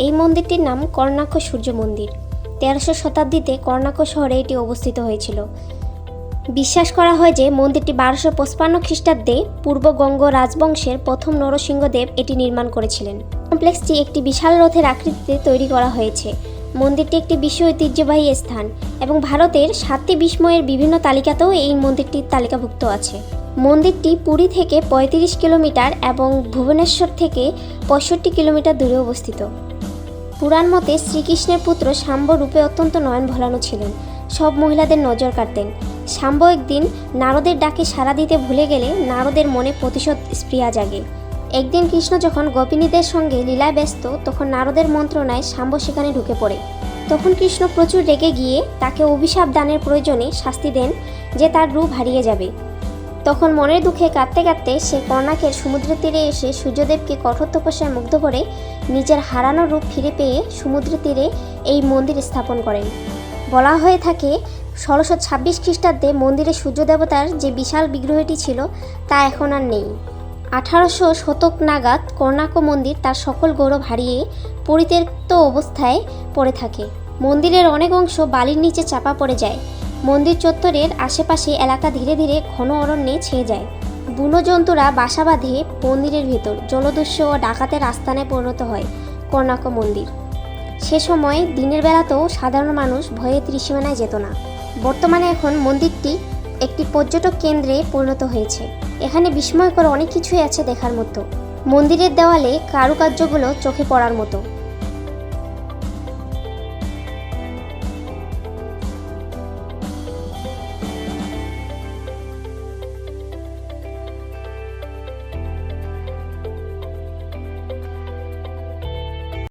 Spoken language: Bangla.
এই মন্দিরটির নাম কর্ণাক্ষ সূর্য মন্দির। 1300 শতাব্দীতে কর্ণাক্ষ শহরে এটি অবস্থিত হয়েছিল। বিশ্বাস করা হয় যে মন্দিরটি 1255 খ্রিস্টাব্দে পূর্ব গঙ্গ রাজবংশের প্রথম নরসিংহদেব এটি নির্মাণ করেছিলেন। কমপ্লেক্সটি একটি বিশাল রথের আকৃতিতে তৈরি করা হয়েছে। মন্দিরটি একটি বিশ্ব ঐতিহ্যবাহী স্থান এবং ভারতের 7টি বিস্ময়ের বিভিন্ন তালিকাতেও এই মন্দিরটি তালিকাভুক্ত আছে। মন্দিরটি পুরী থেকে 35 কিলোমিটার এবং ভুবনেশ্বর থেকে 65 কিলোমিটার দূরে অবস্থিত। পুরাণ মতে শ্রীকৃষ্ণের পুত্র শাম্ব রূপে অত্যন্ত নয়ন ভোলানো ছিলেন, সব মহিলাদের নজর কাড়তেন। শাম্ব একদিন নারদের ডাকে সাড়া দিতে ভুলে গেলে নারদের মনে প্রতিশোধ স্পৃহা জাগে। একদিন কৃষ্ণ যখন গোপিনীদের সঙ্গে লীলায় ব্যস্ত, তখন নারদের মন্ত্রণায় শাম্ব সেখানে ঢুকে পড়ে। তখন কৃষ্ণ প্রচুর রেগে গিয়ে তাকে অভিশাপ দানের প্রয়োজনে শাস্তি দেন যে তার রূপ হারিয়ে যাবে। তখন মনের দুঃখে কাঁদতে কাঁদতে সে কর্ণাকের সমুদ্রের তীরে এসে সূর্যদেবকে কঠোর তপস্যায় মুগ্ধ করে নিজের হারানো রূপ ফিরে পেয়ে সমুদ্রের তীরে এই মন্দির স্থাপন করেন। বলা হয়ে থাকে 1626 খ্রিস্টাব্দে মন্দিরে সূর্য দেবতার যে বিশাল বিগ্রহটি ছিল তা এখন আর নেই। 1800 শতক নাগাদ কর্ণাক্ষ মন্দির তার সকল গৌরব হারিয়ে পরিত্যক্ত অবস্থায় পড়ে থাকে। মন্দিরের অনেক অংশ বালির নিচে চাপা পড়ে যায়। মন্দির চত্বরের আশেপাশে এলাকা ধীরে ধীরে ঘন অরণ্যে ছেয়ে যায়। বুনো জন্তুরা বাসা বাঁধে মন্দিরের ভেতর। জলদস্যু ও ডাকাতের আস্তানায় পরিণত হয় কর্ণাক্ষ মন্দির। সে সময় দিনের বেলাতেও সাধারণ মানুষ ভয়ে ত্রিসীমানায় যেত না। বর্তমানে এখন মন্দিরটি একটি পর্যটক কেন্দ্রে পরিণত হয়েছে। এখানে বিস্ময়কর অনেক কিছুই আছে দেখার মতো। মন্দিরের দেওয়ালে কারুকার্যগুলো চোখে পড়ার মতো।